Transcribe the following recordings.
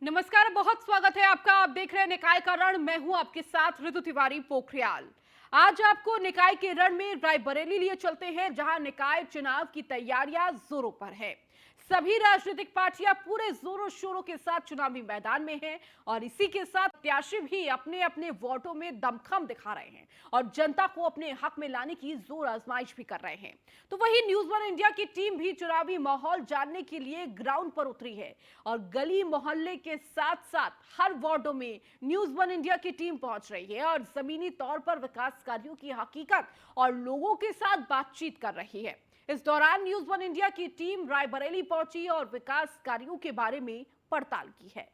नमस्कार, बहुत स्वागत है आपका। आप देख रहे हैं निकाय का रण। मैं हूं आपके साथ ऋतु तिवारी पोखरियाल। आज आपको निकाय के रण में रायबरेली लिए चलते हैं, जहां निकाय चुनाव की तैयारियां जोरों पर है। सभी राजनीतिक पार्टियां पूरे जोरों शोरों के साथ चुनावी मैदान में हैं और इसी के साथ प्रत्याशी भी अपने अपने वोटों में दमखम दिखा रहे हैं और जनता को अपने हक में लाने की जोर आजमाइश भी कर रहे हैं। तो वही न्यूज वन इंडिया की टीम भी चुनावी माहौल जानने के लिए ग्राउंड पर उतरी है और गली मोहल्ले के साथ साथ हर वार्डों में न्यूज वन इंडिया की टीम पहुंच रही है और जमीनी तौर पर विकास कार्यों की हकीकत और लोगों के साथ बातचीत कर रही है। इस दौरान न्यूज वन इंडिया की टीम रायबरेली पहुंची और विकास कार्यों के बारे में पड़ताल की है।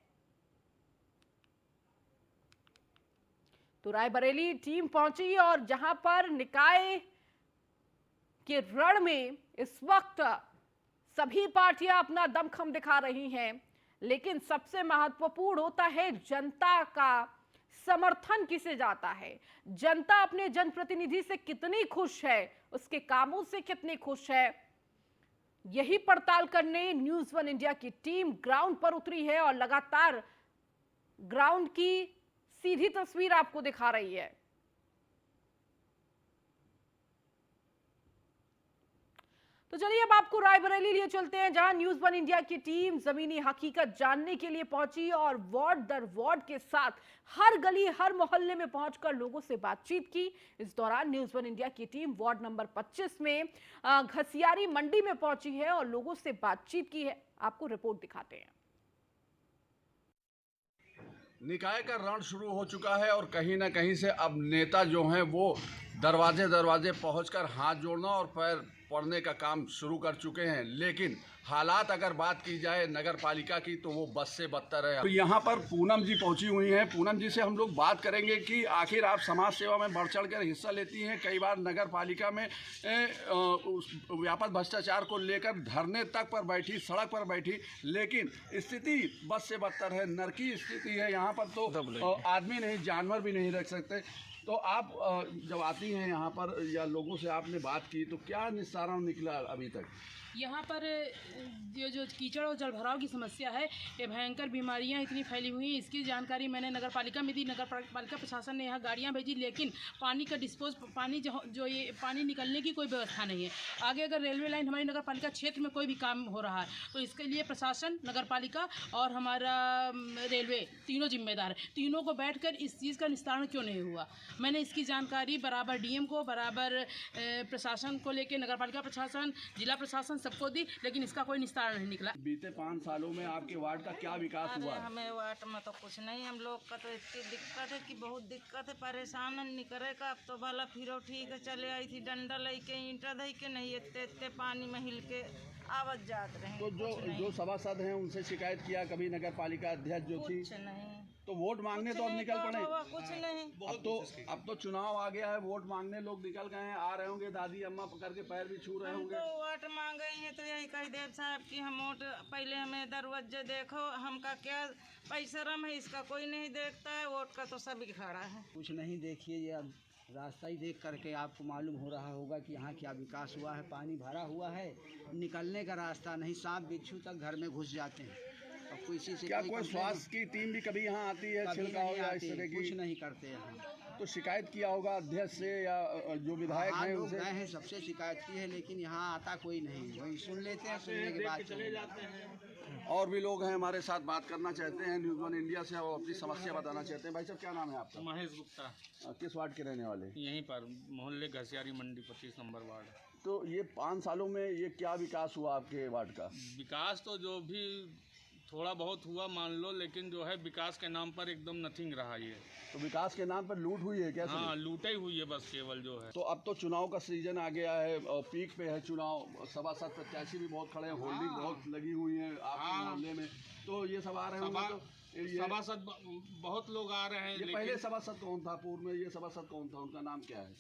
तो रायबरेली टीम पहुंची और जहां पर निकाय के रण में इस वक्त सभी पार्टियां अपना दमखम दिखा रही हैं, लेकिन सबसे महत्वपूर्ण होता है जनता का समर्थन किसे जाता है। जनता अपने जनप्रतिनिधि से कितनी खुश है, उसके कामों से कितनी खुश है, यही पड़ताल करने न्यूज वन इंडिया की टीम ग्राउंड पर उतरी है और लगातार ग्राउंड की सीधी तस्वीर आपको दिखा रही है। तो चलिए अब आपको रायबरेली लिए चलते हैं, जहां न्यूज वन इंडिया की टीम जमीनी हकीकत जानने के लिए पहुंची और वार्ड दर वार्ड के साथ हर गली हर मोहल्ले में पहुंचकर लोगों से बातचीत की। इस दौरान न्यूज वन इंडिया की टीम वार्ड नंबर 25 में घसियारी मंडी में पहुंची है और लोगों से बातचीत की है। आपको रिपोर्ट दिखाते हैं। निकाय का रण शुरू हो चुका है और कहीं ना कहीं से अब नेता जो हैं वो दरवाजे दरवाजे पहुंचकर हाथ जोड़ना और पैर पड़ने का काम शुरू कर चुके हैं। लेकिन हालात अगर बात की जाए नगर पालिका की तो वो बद से बदतर है। तो यहाँ पर पूनम जी पहुंची हुई हैं। पूनम जी से हम लोग बात करेंगे कि आखिर आप समाज सेवा में बढ़ चढ़ कर हिस्सा लेती हैं। कई बार नगर पालिका में व्यापक भ्रष्टाचार को लेकर धरने तक पर बैठी, सड़क पर बैठी, लेकिन स्थिति बद से बदतर है। नरकी स्थिति है यहाँ पर। तो आदमी नहीं, जानवर भी नहीं रख सकते। तो आप जब आती हैं यहाँ पर या लोगों से आपने बात की तो क्या निस्तारण निकला अभी तक? यहाँ पर जो कीचड़ और जलभराव की समस्या है, ये भयंकर बीमारियाँ इतनी फैली हुई हैं, इसकी जानकारी मैंने नगर पालिका में दी। नगर पालिका प्रशासन ने यहाँ गाड़ियाँ भेजी, लेकिन पानी का पानी जो ये पानी निकलने की कोई व्यवस्था नहीं है। आगे अगर रेलवे लाइन हमारी नगर पालिका क्षेत्र में कोई भी काम हो रहा है तो इसके लिए प्रशासन, नगर पालिका और हमारा रेलवे तीनों जिम्मेदार है। तीनों को बैठ कर इस चीज़ का निस्तारण क्यों नहीं हुआ, मैंने इसकी जानकारी बराबर डीएम को, बराबर प्रशासन को लेकर, नगर पालिका प्रशासन, जिला प्रशासन सबको दी, लेकिन इसका कोई निस्तारण नहीं निकला। बीते 5 सालों में आपके वार्ड का क्या विकास हुआ? हमें वार्ड में तो कुछ नहीं, हम लोग का तो इतनी दिक्कत है कि बहुत दिक्कत है, परेशान निकले का। अब तो भला फिरो ठीक है, चले आई थी डंडा लेके, ईंटा दे के, नहीं इतने पानी में हिल के आवत जात रहे। तो जो सभासद हैं उनसे शिकायत किया कभी? नगर पालिका अध्यक्ष जो थी, कुछ नहीं, तो वोट मांगने तो अब निकल पड़े। कुछ नहीं। अब तो चुनाव आ गया है, वोट मांगने लोग निकल गए हैं। आ रहे होंगे दादी अम्मा पकड़ के, पैर भी छू रहे होंगे। तो वोट मांगे हैं तो यही कही देव साहब कि हम वोट, पहले हमें दरवाजे देखो, हमका क्या पैसरम है, इसका कोई नहीं देखता है, वोट का तो सभी खड़ा है। कुछ नहीं, देखिए ये अब रास्ता ही देख करके आपको मालूम हो रहा होगा कि यहाँ क्या विकास हुआ है। पानी भरा हुआ है, निकलने का रास्ता नहीं, सांप बिच्छू तक घर में घुस जाते हैं। और किसी से क्या कोई स्वास्थ्य की टीम भी कभी यहाँ आती है? छिड़काव या इस तरह की कुछ नहीं करते हैं। तो शिकायत किया होगा अध्यक्ष से या जो विधायक हैं लोग उनसे? गए हैं, सबसे शिकायत की है, लेकिन यहाँ आता कोई नहीं। वही सुन लेते हैं, सुनने के बाद चले जाते हैं। और भी लोग हैं हमारे साथ, बात करना चाहते हैं न्यूज़ वन इंडिया से और अपनी समस्या बताना चाहते हैं। भाई साहब क्या नाम है आपका? महेश गुप्ता। किस वार्ड के रहने वाले? यहीं पर मोहल्ले घसियारी मंडी 25 नंबर वार्ड। तो ये 5 सालों में ये क्या विकास हुआ आपके वार्ड का? विकास तो जो भी थोड़ा बहुत हुआ मान लो, लेकिन जो है विकास के नाम पर एकदम नथिंग रहा ये। तो विकास के नाम पर लूट हुई है क्या? हाँ, लूटे हुई है बस केवल जो है। तो अब तो चुनाव का सीजन आ गया है और पीक पे है चुनाव। सभासद प्रत्याशी भी बहुत खड़े हैं, होल्डिंग बहुत लगी हुई है आपके मोहल्ले में। तो ये सब आ रहे होंगे। तो सभासद बहुत लोग आ रहे हैं। ये पहले सभासद कौन था? पूर्व में ये सभासद कौन था? उनका नाम क्या है?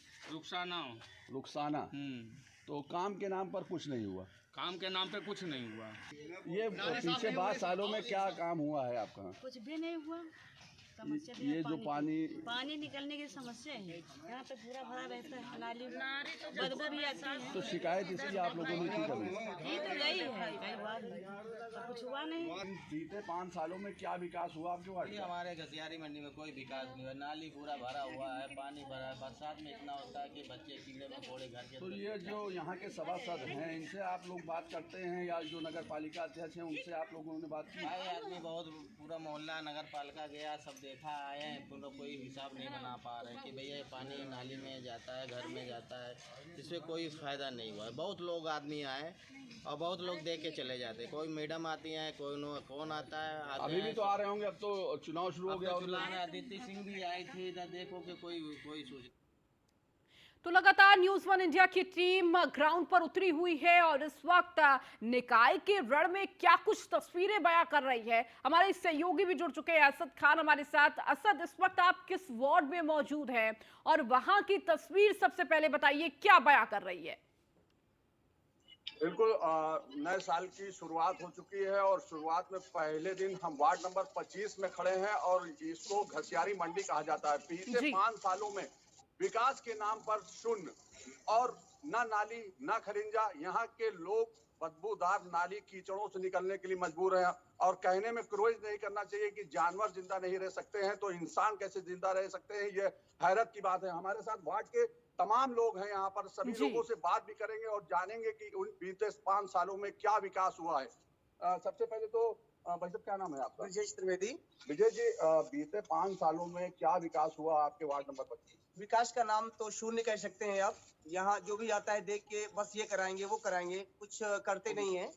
रुखसाना। तो काम के नाम पर कुछ नहीं हुआ? काम के नाम पे कुछ नहीं हुआ। ये पीछे 22 सालों में क्या काम हुआ है आपका? कुछ भी नहीं हुआ। समस्या ये जो पानी निकलने की समस्या है। यहाँ पे पूरा भरा रहता है, नाली बदबू भी आती है। तो शिकायत इसकी आप लोगों ने की कभी? ये तो गई है कई बार, तो कुछ हुआ नहीं। बीते 5 सालों में क्या विकास हुआ आपके वार्ड ये में? हमारे घसियारी मंडी में कोई विकास नहीं हुआ, नाली पूरा भरा हुआ है, पानी भरा है, बरसात में इतना होता है कि बच्चे कीड़े मकोड़े घर के तो ये जो यहाँ के सभासद हैं इनसे आप लोग बात करते हैं या जो नगर पालिका अध्यक्ष हैं उनसे आप लोगों ने बात की? भाई आदमी बहुत पूरा मोहल्ला नगर पालिका गया, सब देखा आए हैं, पूरा कोई हिसाब नहीं बना पा रहे कि भैया ये पानी नाली में जाता है, घर में जाता है, इससे कोई फ़ायदा नहीं हुआ है। बहुत लोग आदमी आए और बहुत लोग देख के चले जाते हैं, कोई मैडम आती हैं, कौन आता है, अभी भी तो आ रहे होंगे, अब तो चुनाव शुरू हो गया और अदिति सिंह भी आई थी, इधर देखो कि कोई सूझ। तो लगातार न्यूज़ 1 इंडिया की टीम ग्राउंड पर उतरी हुई है और इस वक्त निकाय के रण में क्या कुछ तस्वीरें बयां कर रही है। हमारे सहयोगी भी जुड़ चुके हैं, असद खान हमारे साथ। असद, इस वक्त आप किस वार्ड में मौजूद हैं और वहां की तस्वीर सबसे पहले बताइए, क्या बयां कर रही है? बिल्कुल, नए साल की शुरुआत हो चुकी है और शुरुआत में पहले दिन हम वार्ड नंबर 25 में खड़े हैं और इसको घसियारी मंडी कहा जाता है। पिछले 5 सालों में विकास के नाम पर शून्य और न नाली न खरिंजा, यहाँ के लोग बदबूदार नाली कीचड़ों से निकलने के लिए मजबूर हैं और कहने में क्रोध नहीं करना चाहिए कि जानवर जिंदा नहीं रह सकते हैं तो इंसान कैसे जिंदा रह सकते हैं, ये हैरत की बात है। हमारे साथ वार्ड के तमाम लोग हैं यहाँ पर, सभी लोगों से बात भी करेंगे और जानेंगे कि उन बीते 5 सालों में क्या विकास हुआ है। सबसे पहले तो भाई साहब, क्या नाम है आपका? विजय त्रिवेदी। विजय जी, बीते 5 सालों में क्या विकास हुआ आपके वार्ड नंबर 25? विकास का नाम तो शून्य कह सकते हैं आप। यहाँ जो भी आता है देख के बस ये कराएंगे वो कराएंगे, कुछ करते नहीं है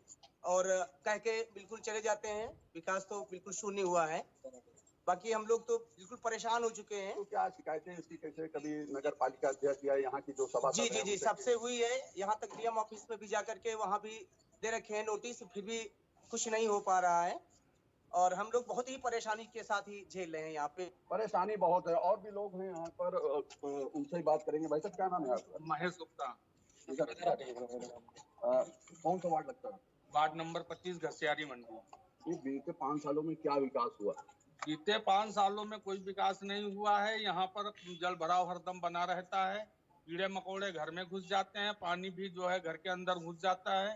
और कह के बिल्कुल चले जाते हैं। विकास तो बिल्कुल शून्य हुआ है। बाकी हम लोग तो बिल्कुल परेशान हो चुके हैं। तो क्या शिकायतें इसकी कैसे कभी नगर पालिका अध्यक्ष या यहाँ की जो सभा? जी सबसे हुई है। यहाँ तक डीएम ऑफिस में भी जा करके वहाँ भी दे रखे हैं नोटिस, फिर भी कुछ नहीं हो पा रहा है और हम लोग बहुत ही परेशानी के साथ ही झेल रहे हैं। यहाँ पे परेशानी बहुत है और भी लोग हैं यहाँ पर, उनसे ही बात करेंगे। भाई साहब, क्या नाम है आपका? महेश गुप्ता। कौन सा वार्ड लगता है? वार्ड नंबर 25 घसियारी मंडी। ये बीते 5 सालों में क्या विकास हुआ? बीते 5 सालों में कोई विकास नहीं हुआ है। यहाँ पर जल भराव हरदम बना रहता है, कीड़े मकोड़े घर में घुस जाते हैं, पानी भी जो है घर के अंदर घुस जाता है,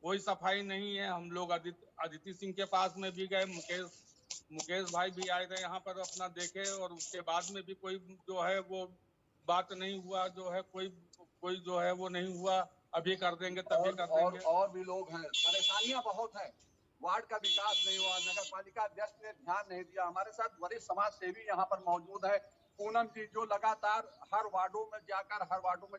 कोई सफाई नहीं है। हम लोग अदिति सिंह के पास में भी गए, मुकेश भाई भी आए थे यहाँ पर, अपना देखे और उसके बाद में भी कोई जो है वो बात नहीं हुआ, जो है कोई जो है वो नहीं हुआ। अभी कर देंगे तभी कर देंगे। और भी लोग हैं, परेशानियां बहुत हैं, वार्ड का विकास नहीं हुआ, नगर पालिका अध्यक्ष ने ध्यान नहीं दिया। हमारे साथ वरिष्ठ समाज सेवी यहाँ पर मौजूद है, पूनम जी, जो लगातार हर वार्डों में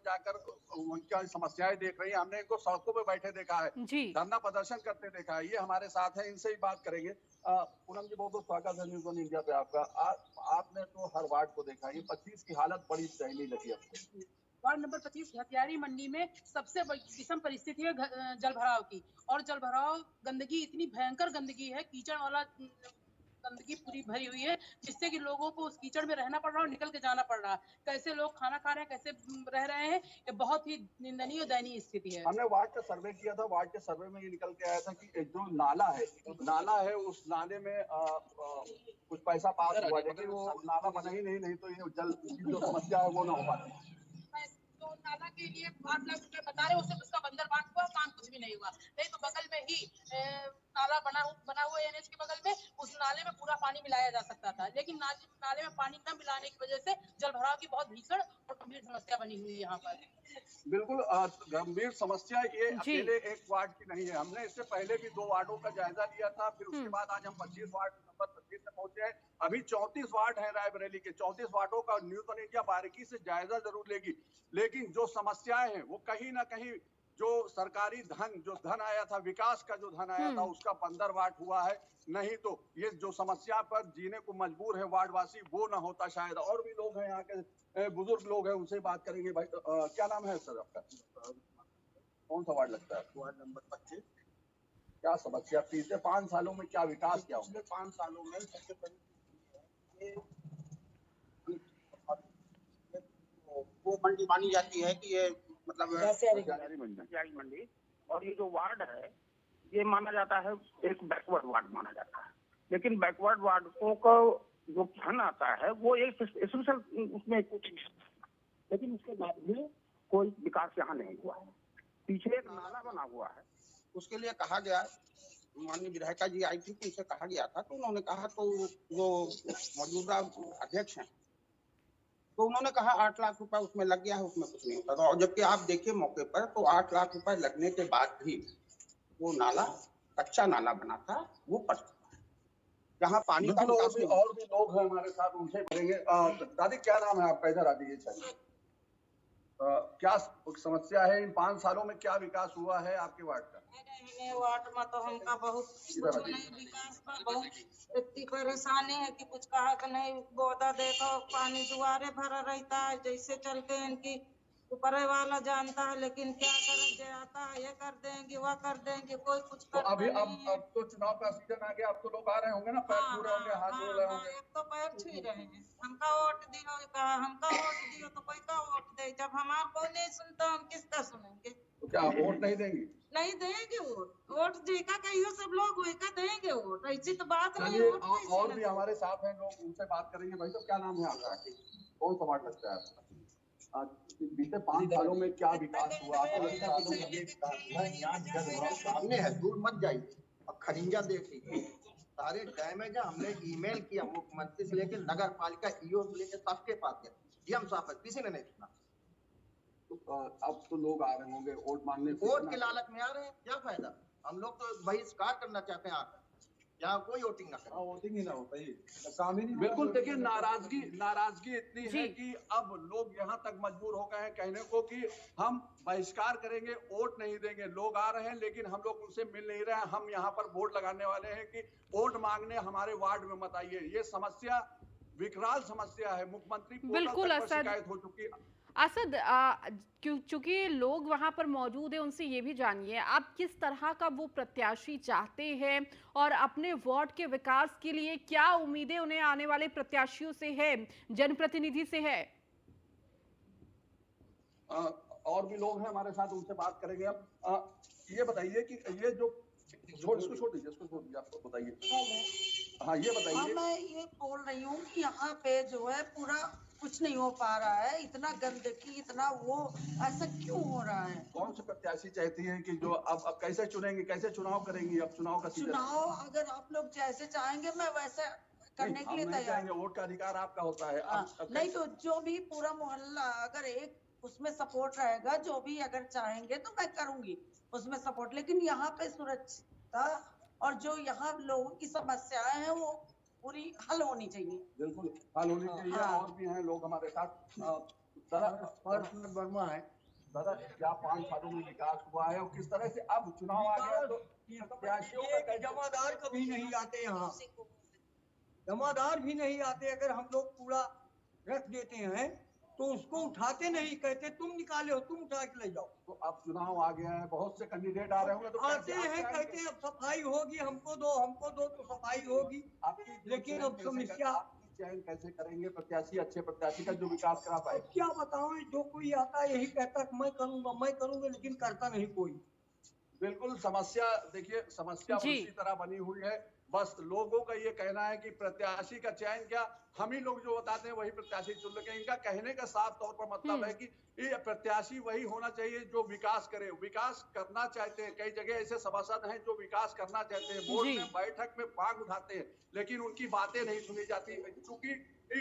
जाकर उनकी समस्याएं देख रही है। हमने इनको सड़कों पे बैठे देखा है, धरना प्रदर्शन करते देखा है। ये हमारे साथ है, इनसे ही बात करेंगे। पूनम जी, बहुत बहुत स्वागत है न्यूज़ 1 इंडिया पे आपका। आपने तो हर वार्ड को देखा, ये 25 की हालत बड़ी दयनीय लगी आपको। वार्ड नंबर 25 घसियारी मंडी में सबसे विषम परिस्थिति है जल भराव की। और जल भराव गंदगी, इतनी भयंकर गंदगी है, कीचड़ वाला गंदगी पूरी भरी हुई है, जिससे कि लोगों को उस कीचड़ में रहना पड़ रहा है और निकल के जाना पड़ रहा है। कैसे लोग खाना खा रहे हैं, कैसे रह रहे हैं, ये बहुत ही निंदनीय और दयनीय स्थिति है। हमने वार्ड का सर्वे किया था, वार्ड के सर्वे में ये निकल के आया था कि जो नाला है उस नाले में कुछ पैसा पास हुआ, लेकिन वो नाला बना ही नहीं तो ये जल की जो समस्या है वो ना हो पाती। तो नाला के लिए 8 लाख रुपए बता रहे, उससे उसका बंदर बांट हुआ, काम कुछ भी नहीं हुआ। नहीं तो बगल में ही नाला बना हुआ एनएच के बगल में, उस नाले में पूरा पानी मिलाया जा सकता था, लेकिन नाले में पानी न मिलाने की वजह से जल भराव की बहुत भीषण और गंभीर समस्या बनी हुई है यहाँ पर। बिल्कुल गंभीर समस्या ये अकेले एक वार्ड की नहीं है। हमने इससे पहले भी 2 वार्डों का जायजा लिया था, फिर उसके बाद आज हम 25 वार्ड नंबर 25 में पहुंचे हैं। अभी 34 वार्ड है रायबरेली के। 34 वार्डों का न्यूज़ 1 इंडिया बारीकी से जायजा जरूर लेगी, लेकिन जो समस्याएं हैं वो कहीं ना कहीं जो सरकारी जो धन आया था, विकास का जो धन आया था, उसका बंदरबाट हुआ है। नहीं तो ये जो समस्या पर जीने को मजबूर है वार्डवासी, वो ना होता शायद। और भी लोग हैं यहाँ के, बुजुर्ग लोग हैं, उनसे बात करेंगे। भाई क्या नाम है सर आपका? कौन सा वार्ड लगता है? Ward number 25। क्या समस्या, पिछले 5 सालों में क्या विकास किया? पिछले 5 सालों में सबसे पहले वो मंडी मानी जाती है कि ये मतलब घसियारी मंडी, और ये जो वार्ड है ये माना जाता है एक बैकवर्ड वार्ड माना जाता है। लेकिन बैकवर्ड वार्डों को जो फंड आता है वो एक स्पेशल उसमें कुछ, लेकिन उसके बाद भी कोई विकास यहाँ नहीं हुआ है। पीछे एक नाला बना हुआ है, उसके लिए कहा गया, माननीय विधायिका जी आई थी, उनसे कहा गया था, तो उन्होंने कहा, तो वो मौजूदा अध्यक्ष हैं, तो उन्होंने कहा 8 लाख रुपए उसमें लग गया है, उसमें कुछ नहीं होता। तो जबकि आप देखिए मौके पर तो 8 लाख रुपए लगने के बाद भी वो नाला कच्चा नाला बना था, वो पट जहाँ पानी का बिल्कुल। निकास नहीं। और भी लोग हैं हमारे साथ, उनसे मिलेंगे। दादी क्या नाम है आपका? इधर आ जाइए। चाहिए क्या समस्या है? इन 5 सालों में क्या विकास हुआ है आपके वार्ड का? वार्ड में तो हमका बहुत कुछ नहीं विकास का बहुत इतनी परेशानी है कि कुछ कहा कि नहीं। बोदा देखो पानी दुआरे भरा रहता है, जैसे चलते हैं इनकी ऊपर वाला जानता है, लेकिन क्या करें, जो आता है ये कर देंगे वह कर देंगे, कोई कुछ तो करता अभी नहीं है। अब तो चुनाव का सीजन आ गया, अब तो लोग आ रहे होंगे ना, पैर छू रहे होंगे, हाथ जोड़ रहे होंगे। अब तो पैर छू रहे हैं, हमका वोट दियो, कहा हमका वोट दियो, तो कोई का वोट दे? जब हमारा कोई नहीं सुनता हम किसका सुनेंगे? तो क्या वोट नहीं देंगी? नहीं देंगे वोट, वोट जेका कहियो सब लोग वही देंगे वोट, ऐसी तो बात नहीं। चलिए, वोट कैसे और भी देंगे? हमारे साथ हैं लोग, उनसे बात करेंगे। भाई साहब क्या नाम है आपका? कौन सा वार्ड लगता है आपका? बीते 5 सालों में क्या विकास हुआ? सामने है, दूर मत जाइए। अब खनिजा देख लीजिए, सारे डैमेज है। हमने ईमेल किया मुख्यमंत्री से लेकर नगर पालिका ईओ से लेकर सबके पास गया, डीएम साहब किसी ने नहीं सुना। तो अब तो लोग आ रहे होंगे वोट मांगने। वोट के लालच में आ रहे हैं, क्या फायदा? हम लोग तो बहिष्कार करना चाहते हैं आकर, यहाँ कोई वोटिंग ना करे। वोटिंग ही ना होता ही काम ही नहीं। बिल्कुल। देखिए, नाराजगी इतनी है कि अब लोग यहाँ तक मजबूर हो गए हैं कहने को कि हम बहिष्कार करेंगे, वोट नहीं देंगे। लोग आ रहे हैं लेकिन हम लोग उनसे मिल नहीं रहे हैं। हम यहाँ पर बोर्ड लगाने वाले हैं कि वोट मांगने हमारे वार्ड में मत आइए। ये समस्या विकराल समस्या है। मुख्यमंत्री बिल्कुल पोर्टल तक पर शिकायत हो चुकी है। असद, चूंकि लोग वहां पर मौजूद हैं, उनसे ये भी जानिए आप किस तरह का वो प्रत्याशी चाहते हैं और अपने वार्ड के विकास के लिए क्या उम्मीदें उन्हें आने वाले प्रत्याशियों से है, जनप्रतिनिधि से है? और भी लोग हैं हमारे साथ, उनसे बात करेंगे। अब ये बताइए कि ये जो इसको छोड़ दीजिए, आपको बताइए। हाँ, ये बताइए। मैं ये बोल रही हूँ कि यहाँ पे जो है पूरा कुछ नहीं हो पा रहा है, इतना गंदगी, इतना वो, ऐसा क्यों हो रहा है? कौन से प्रत्याशी चाहती हैं कि जो अब कैसे चुनेंगे, कैसे चुनाव करेंगी? अब चुनाव का सीजन। चुनाव अगर आप लोग जैसे चाहेंगे मैं वैसे करने के लिए तैयार हूँ। वोट का अधिकार आपका होता है। नहीं तो जो भी पूरा मोहल्ला अगर एक उसमें सपोर्ट रहेगा, जो भी अगर चाहेंगे तो मैं करूंगी उसमें सपोर्ट, लेकिन यहाँ पे सुरक्षितता और जो यहाँ लोगों की समस्याएं हैं वो पूरी हल होनी चाहिए। बिल्कुल हल होनी चाहिए। और भी हैं लोग हमारे साथ। वर्मा है। दादा, क्या 5 सालों में विकास हुआ है और किस तरह से अब चुनाव आ गया तो प्रत्याशियों का जमादार कभी नहीं आते यहाँ, जमादार भी नहीं आते। अगर हम लोग कूड़ा रख देते हैं तो उसको उठाते नहीं, कहते तुम निकाले हो, तुम उठा के ले जाओ। तो अब चुनाव आ गया है, बहुत से कैंडिडेट आ रहे होंगे, तो आते हैं कहते हैं अब सफाई होगी, हमको दो तो सफाई होगी। लेकिन अब समस्या चयन कैसे करेंगे प्रत्याशी, अच्छे प्रत्याशी का जो विकास करा पाए? क्या बताओ, जो कोई आता है यही कहता है मैं करूंगा, लेकिन करता नहीं कोई। बिल्कुल। समस्या देखिए, समस्या उसी तरह बनी हुई है। बस लोगों का ये कहना है कि प्रत्याशी का चयन क्या, हम ही लोग जो बताते हैं वही प्रत्याशी चुन लेंगे। इनका कहने का साफ तौर पर मतलब है कि ये प्रत्याशी वही होना चाहिए जो विकास करे, विकास करना चाहते हैं। कई जगह ऐसे सभासद हैं जो विकास करना चाहते हैं, बोर्ड में बैठक में मांग उठाते हैं, लेकिन उनकी बातें नहीं सुनी जाती। क्योंकि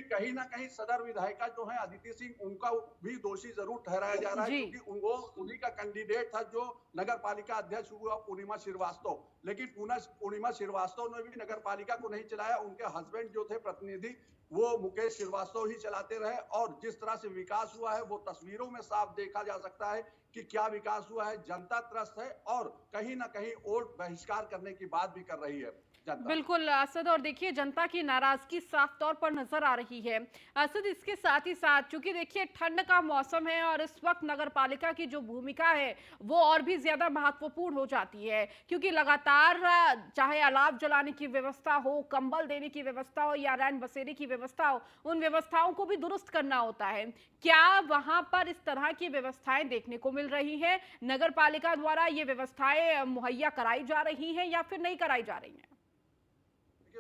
कहीं ना कहीं सदर विधायिका जो है अदिति सिंह, उनका भी दोषी जरूर ठहराया जा रहा है, क्योंकि वो उन्हीं का कैंडिडेट था जो नगर पालिका अध्यक्ष हुआ, पूर्णिमा श्रीवास्तव। लेकिन पूर्णिमा श्रीवास्तव ने भी नगर पालिका को नहीं चलाया, उनके हस्बैंड जो थे प्रतिनिधि वो मुकेश श्रीवास्तव ही चलाते रहे। और जिस तरह से विकास हुआ है वो तस्वीरों में साफ देखा जा सकता है कि क्या विकास हुआ है। जनता त्रस्त है और कहीं ना कहीं वोट बहिष्कार करने की बात भी कर रही है जनता। बिल्कुल असद, और देखिए जनता की नाराजगी साफ तौर पर नजर आ रही है असद। इसके साथ ही साथ चूंकि देखिए ठंड का मौसम है और इस वक्त नगर पालिका की जो भूमिका है वो और भी ज्यादा महत्वपूर्ण हो जाती है, क्योंकि लगातार चाहे अलाव जलाने की व्यवस्था हो, कंबल देने की व्यवस्था हो या रैन बसेरे की व्यवस्था हो, उन व्यवस्थाओं को भी दुरुस्त करना होता है। क्या वहां पर इस तरह की व्यवस्थाएं देखने को मिल रही है? नगर पालिका द्वारा ये व्यवस्थाएं मुहैया कराई जा रही है या फिर नहीं कराई जा रही है?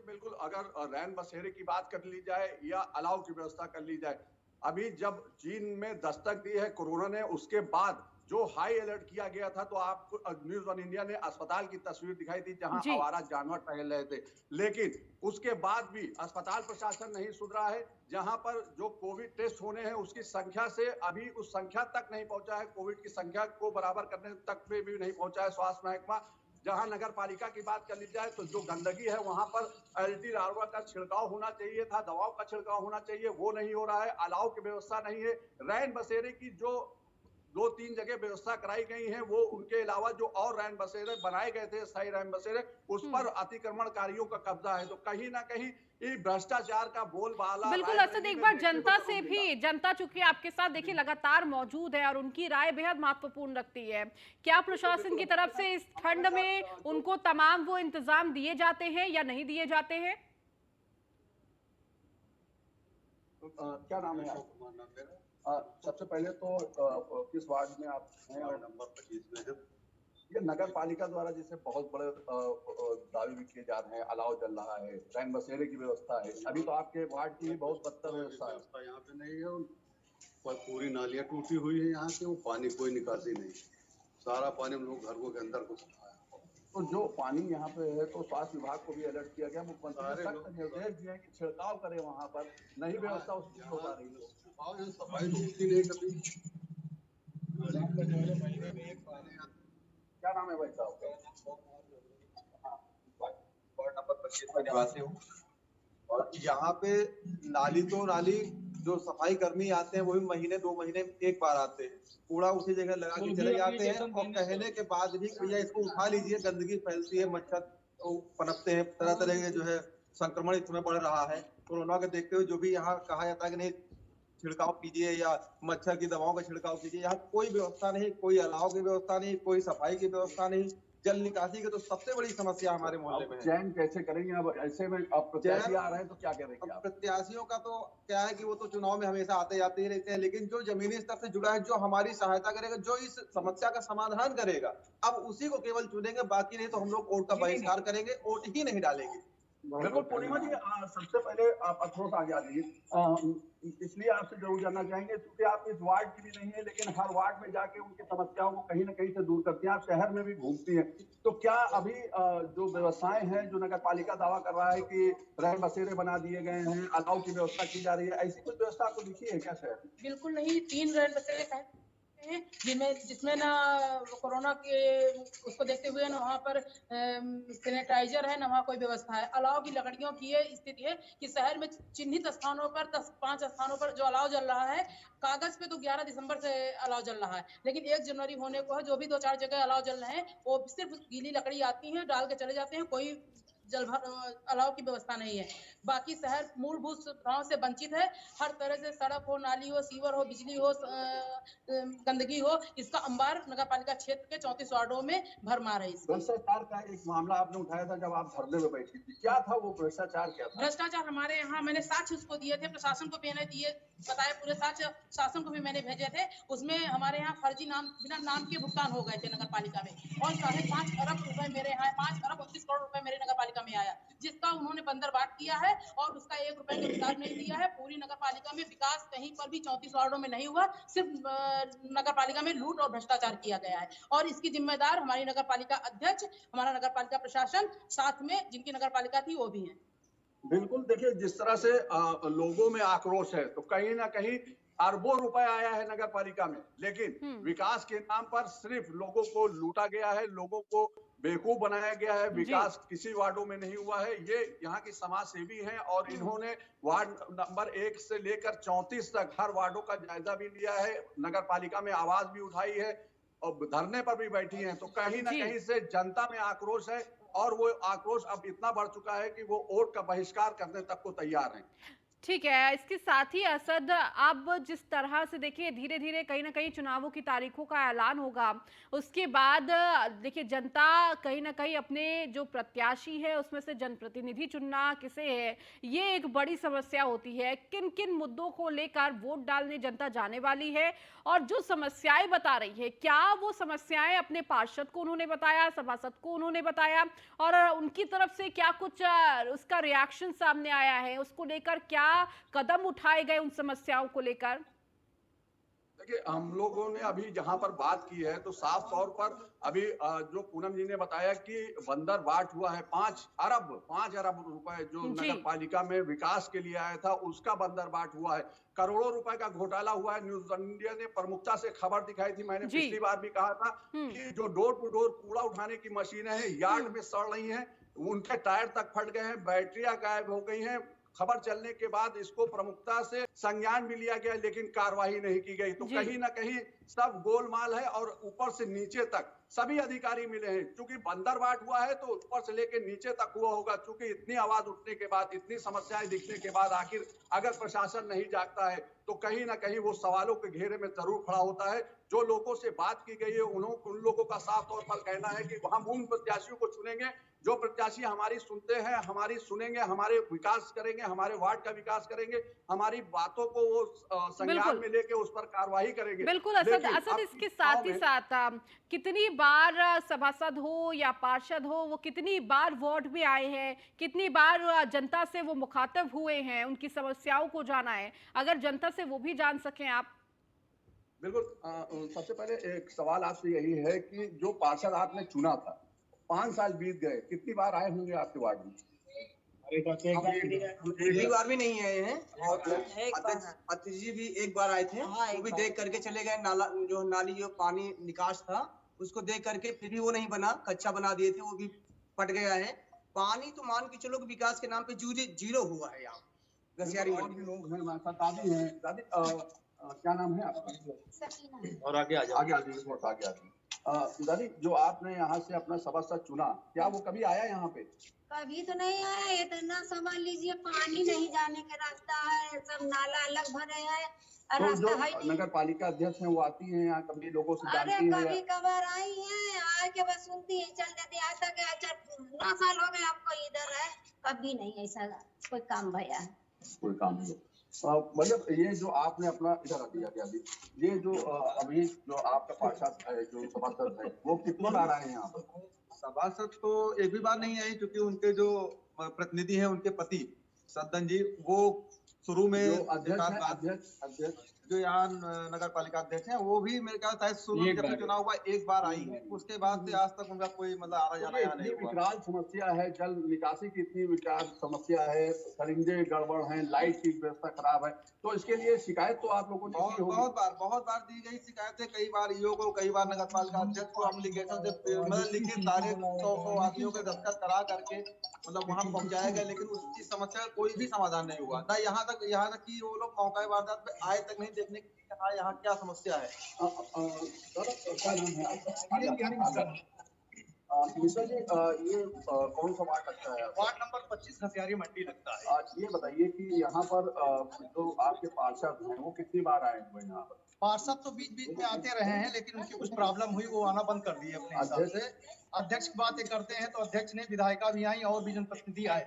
बिल्कुल अगर रैन बसेरे की बात कर ली जाए या अलाव की व्यवस्था कर ली जाए, अभी जब चीन में दस्तक दी है कोरोना ने, उसके बाद जो हाई अलर्ट किया गया था, तो आपको न्यूज वन इंडिया ने अस्पताल की तस्वीर दिखाई थी जहां जी। आवारा जानवर टहल रहे थे, लेकिन उसके बाद भी अस्पताल प्रशासन नहीं सुधरा है। जहां पर जो कोविड टेस्ट होने हैं उसकी संख्या से अभी उस संख्या तक नहीं पहुंचा है, कोविड की संख्या को बराबर करने तक में भी नहीं पहुंचा है स्वास्थ्य महकमा। जहां नगर पालिका की बात कर ली जाए तो जो गंदगी है वहां पर एल्टी लार्वा का छिड़काव होना चाहिए था, दवाओं का छिड़काव होना चाहिए, वो नहीं हो रहा है। अलाव की व्यवस्था नहीं है। रैन बसेरे की जो 2-3 जगह व्यवस्था कराई गई है, वो उनके अलावा जो और रैन बसेरे बनाए गए थे, स्थायी रैन बसेरे, उस पर अतिक्रमणकारियों का कब्जा है। तो कहीं ना कहीं ये भ्रष्टाचार का बोलबाला बिल्कुल असद, रायबरेली एक में बार देखने को जनता जरूर से मिला। भी, जनता चूंकि आपके साथ देखिए लगातार मौजूद है और उनकी राय बेहद महत्वपूर्ण रखती है, क्या प्रशासन की तरफ से इस ठंड में उनको तमाम वो इंतजाम दिए जाते हैं या नहीं दिए जाते हैं? क्या नाम है आपका? सबसे पहले तो किस वार्ड में आप हैं? और नंबर 25 में है। ये नगर पालिका द्वारा जिसे बहुत बड़े दावे भी किए जा रहे हैं, अलाव जल रहा है, रैन बसेरे की व्यवस्था है, अभी तो आपके वार्ड की बहुत बदतर व्यवस्था है। यहाँ पे नहीं है, पर पूरी नालियाँ टूटी हुई है यहाँ से, वो पानी कोई निकासी नहीं, सारा पानी हम लोग घरों के अंदर घुस रहा है। तो जो पानी यहाँ पे है, तो स्वास्थ्य विभाग को भी अलर्ट किया गया, मुख्यमंत्री ने सख्त निर्देश दिए कि छिड़काव करे वहाँ पर, नहीं व्यवस्था उसकी हो पा रही है। सफाई तो होती नहीं कभी। क्या नाम है भाई साहब? वार्ड नंबर 25 में निवासी हूँ और यहाँ पे नाली तो नाली जो सफाई कर्मी आते हैं वो भी महीने 2 महीने एक बार आते हैं, कूड़ा उसी जगह लगा के चले जाते हैं और कहने के बाद भी भैया इसको उठा लीजिए, गंदगी फैलती है, मच्छर पनपते हैं, तरह तरह के जो है संक्रमण इसमें बढ़ रहा है। कोरोना के देखते हुए जो भी यहाँ कहा जाता है कि नहीं छिड़काव कीजिए या मच्छर की दवाओं का छिड़काव कीजिए, यहाँ कोई व्यवस्था नहीं, कोई अलाव की व्यवस्था नहीं, कोई सफाई की व्यवस्था नहीं, जल निकासी की तो सबसे बड़ी समस्या हमारे मोहल्ले में है। चयन कैसे करेंगे अब ऐसे में? अब प्रत्याशी आ रहे हैं तो क्या करेंगे आप? प्रत्याशियों का तो क्या है कि वो तो चुनाव में हमेशा आते जाते ही रहते हैं, लेकिन जो जमीनी स्तर से जुड़ा है, जो हमारी सहायता करेगा, जो इस समस्या का समाधान करेगा, अब उसी को केवल चुनेंगे, बाकी नहीं तो हम लोग वोट का बहिष्कार करेंगे, वोट ही नहीं डालेंगे। बिल्कुल पूर्णिमा जी, सबसे पहले आप थोड़ा सा आगे आ जाइए। इसलिए आपसे जरूर जानना चाहेंगे क्योंकि आप इस वार्ड की भी नहीं है, लेकिन हर वार्ड में जाके उनकी समस्याओं को कहीं ना कहीं से दूर करती हैं, आप शहर में भी घूमती हैं, तो क्या अभी जो व्यवस्थाएं हैं, जो नगर पालिका दावा कर रहा है कि रैन बसेरे बना दिए गए हैं, अलाव की व्यवस्था की जा रही है, ऐसी कुछ व्यवस्था आपको दिखी है क्या शहर में? बिल्कुल नहीं, 3 रैन बसेरे हैं जिसमें ना कोरोना के उसको देखते हुए ना वहाँ पर सैनिटाइजर है, ना वहाँ कोई व्यवस्था है। अलाव की लकड़ियों की ये स्थिति है कि शहर में चिन्हित स्थानों पर 5 स्थानों पर जो अलाव जल रहा है, कागज पे तो 11 दिसंबर से अलाव जल रहा है, लेकिन 1 जनवरी होने को है, जो भी 2-4 जगह अलाव जल रहे हैं वो सिर्फ गीली लकड़ी आती है, डाल के चले जाते हैं, कोई अलाव की व्यवस्था नहीं है। बाकी शहर मूलभूत सुविधाओं से वंचित है, हर तरह से सड़क हो, नाली हो, सीवर हो, बिजली हो, गंदगी हो, इसका अंबार नगर पालिका क्षेत्र के 34 वार्डों में भरमार है। भ्रष्टाचार का एक मामला आपने उठाया था जब आप धरने में बैठी थी, क्या था वो भ्रष्टाचार? क्या था भ्रष्टाचार? हमारे यहाँ मैंने साक्ष्य उसको दिए थे, प्रशासन को मैंने दिए, बताया पूरे साक्ष्य, शासन को भी मैंने भेजे थे। उसमें हमारे यहाँ फर्जी नाम, बिना नाम के भुगतान हो गए थे नगर पालिका में, और 5.5 अरब रुपए मेरे यहाँ, 5 अरब 29 करोड़ रुपए मेरे नगर पालिका में आया, जिसका उन्होंने बंदरबाट किया है और उसका 1 रुपए का विकास नहीं दिया है। पूरी नगर पालिका में विकास कहीं पर भी 34 वार्डों में नहीं हुआ, सिर्फ नगर पालिका में लूट और भ्रष्टाचार किया गया है, और इसकी जिम्मेदार हमारी नगर पालिका अध्यक्ष, हमारा नगर पालिका प्रशासन, साथ में जिनकी नगर पालिका थी वो भी है। बिल्कुल, देखिए जिस तरह से लोगों में आक्रोश है, तो कहीं ना कहीं अरबों रुपए आया है नगर पालिका में, लेकिन विकास के नाम पर सिर्फ लोगों को लूटा गया है, लोगों को बेवकूफ बनाया गया है, विकास किसी वार्डों में नहीं हुआ है। ये यहाँ की समाज सेवी हैं और इन्होंने वार्ड नंबर 1 से लेकर 34 तक हर वार्डों का जायजा भी लिया है, नगर पालिका में आवाज भी उठाई है और धरने पर भी बैठी हैं। तो कहीं ना कहीं से जनता में आक्रोश है और वो आक्रोश अब इतना बढ़ चुका है कि वो वोट का बहिष्कार करने तक को तैयार हैं। ठीक है, इसके साथ ही असद, अब जिस तरह से देखिए धीरे धीरे कहीं ना कहीं चुनावों की तारीखों का ऐलान होगा, उसके बाद देखिए जनता कहीं ना कहीं अपने जो प्रत्याशी है उसमें से जनप्रतिनिधि चुनना किसे है, ये एक बड़ी समस्या होती है। किन किन मुद्दों को लेकर वोट डालने जनता जाने वाली है, और जो समस्याएं बता रही है, क्या वो समस्याएं अपने पार्षद को उन्होंने बताया, सभासद को उन्होंने बताया, और उनकी तरफ से क्या कुछ उसका रिएक्शन सामने आया है, उसको लेकर क्या कदम उठाए गए उन समस्याओं को लेकर? देखिए, हम लोगों ने अभी जहां पर बात की है तो साफ तौर पर अभी जो पूनम जी ने बताया कि बंदर बाट हुआ है 5 अरब रुपए जो जी। नगर पालिका में विकास के लिए आया था, उसका बंदर बाट हुआ है। करोड़ों रुपए का घोटाला हुआ है। न्यूज इंडिया ने प्रमुखता से खबर दिखाई थी। मैंने जी। पिछली बार भी कहा था कि जो डोर टू डोर कूड़ा उठाने की मशीनें हैं यार्ड में सड़ रही हैं, उनके टायर तक फट गए हैं, बैटरियां गायब हो गई हैं। खबर चलने के बाद इसको प्रमुखता से संज्ञान भी लिया गया, लेकिन कार्रवाई नहीं की गई। तो कहीं ना कहीं सब गोलमाल है, और ऊपर से नीचे तक सभी अधिकारी मिले हैं। क्योंकि बंदरबाट हुआ है तो ऊपर से लेकर नीचे तक हुआ होगा। क्योंकि इतनी आवाज उठने के बाद, इतनी समस्याएं दिखने के बाद आखिर अगर प्रशासन नहीं जागता है तो कहीं ना कहीं वो सवालों के घेरे में जरूर खड़ा होता है। जो लोगों से बात की गई है उन लोगों का साफ तौर पर कहना है कि हम उन प्रत्याशियों को चुनेंगे जो प्रत्याशी हमारी सुनते हैं, हमारी सुनेंगे, हमारे विकास करेंगे, हमारे वार्ड का विकास करेंगे, हमारी बातों को वो संज्ञान में लेके उस पर कार्रवाई करेंगे। बिल्कुल असद, इसके साथ ही साथ कितनी बार सभासद हो या पार्षद हो, वो कितनी बार वार्ड में आए हैं, कितनी बार जनता से वो मुखातब हुए हैं, उनकी समस्याओं को जाना है, अगर जनता से वो भी जान सकें आप। बिल्कुल। सबसे पहले एक सवाल आपसे यही है कि जो पार्षद आपने चुना था, 5 साल बीत गए, कितनी बार आए होंगे आपके वार्ड में? एक बार भी नहीं आए हैं। और अध्यक्ष जी भी एक बार आए थे, वो भी देख करके चले गए। नाली जो पानी निकास था उसको देख करके, फिर भी वो नहीं बना, कच्चा बना दिए थे, वो भी फट गया है। पानी तो मान के चलो कि विकास के नाम पे जीरो हुआ है यहाँ गसियारी और भी लोग हैं हमारे साथ। दादी हैं, दादी क्या नाम है आपका? और आगे आ जाओ। आगे आ जाइए, थोड़ा आगे आ जाइए। दादी, जो आपने यहाँ से अपना सभासद चुना, क्या वो कभी आया यहाँ पे? कभी तो नहीं आया। इतना समझ लीजिए पानी नहीं जाने का रास्ता है, सब नाला अलग भरे हैं और तो रास्ता जो है नहीं। नगर पालिका अध्यक्ष हैं वो आती हैं यहाँ, कभी लोगों से अरे जानती हैं? कभी कभार आई हैं, आके बस सुनती है, चल जाती है। आज तक 9 साल हो गए हमको इधर है, कभी नहीं ऐसा कोई काम भया है। कोई काम नहीं। मतलब ये जो आपने अपना इधर आ दिया गया अभी, ये जो अभी जो आपका पार्षद है, जो सभासद है, वो कितनी बार आए हैं यहाँ पर? सभासद तो एक भी बार नहीं आई, क्योंकि उनके जो प्रतिनिधि हैं, उनके पति सद्दन जी, वो शुरू में अध्यक्ष जो यहाँ नगर पालिका अध्यक्ष हैं, वो भी मेरे ख्याल शायद शुरू में जब चुनाव हुआ एक बार आई है। उसके बाद से आज तक उनका कोई मतलब आना जाना यहाँ नहीं हुआ। विकराल समस्या है, जल निकासी की इतनी विकराल समस्या है, खरिंजे गड़बड़ हैं, लाइट की व्यवस्था खराब है, तो इसके लिए शिकायत तो आप लोगों ने की होगी। बहुत बार दी गई शिकायतें, कई बार ईओ को, कई बार नगर पालिका अध्यक्ष को एप्लीकेशन से मतलब लिखित सारे 100 आदमियों के दस्तखत करा करके मतलब वहाँ पहुँचाया गया, लेकिन उसकी समस्या का कोई भी समाधान नहीं हुआ। ना यहाँ तक कि वो लोग मौका वारदात पे आए तक नहीं देखने के लिए हाँ यहाँ क्या समस्या है। मिश्रा जी, ये कौन सा वार्ड लगता है? वार्ड नंबर 25 घसियारी मंडी लगता है। ये बताइए कि यहाँ पर जो आपके पार्षद हैं वो कितनी बार आए हुए यहाँ पर? पार्षद तो बीच बीच में आते रहे हैं, लेकिन उनकी कुछ प्रॉब्लम हुई, वो आना बंद कर दिए अपने हिसाब से। अध्यक्ष की बातें करते हैं तो अध्यक्ष ने, विधायिका भी आई और भी जनप्रतिनिधि आए,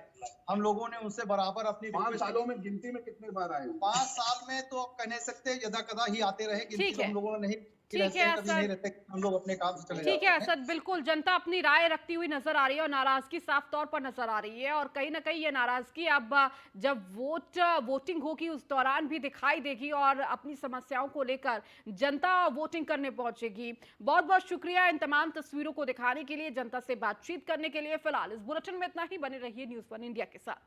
हम लोगों ने उनसे बराबर अपनी 5 सालों में गिनती में कितनी बार आए? 5 साल में तो आप कह नहीं सकते, यदा कदा ही आते रहे, गिनती तो हम लोगों ने नहीं। ठीक है असद, हम लोग अपने काम से चले ठीक है असद, बिल्कुल जनता अपनी राय रखती हुई नजर आ रही है और नाराजगी साफ तौर पर नजर आ रही है, और कहीं ना कहीं ये नाराजगी अब जब वोटिंग होगी उस दौरान भी दिखाई देगी, और अपनी समस्याओं को लेकर जनता वोटिंग करने पहुंचेगी। बहुत बहुत शुक्रिया इन तमाम तस्वीरों को दिखाने के लिए, जनता से बातचीत करने के लिए। फिलहाल इस बुलेटिन में इतना ही। बने रहिए न्यूज़ 1 इंडिया के साथ।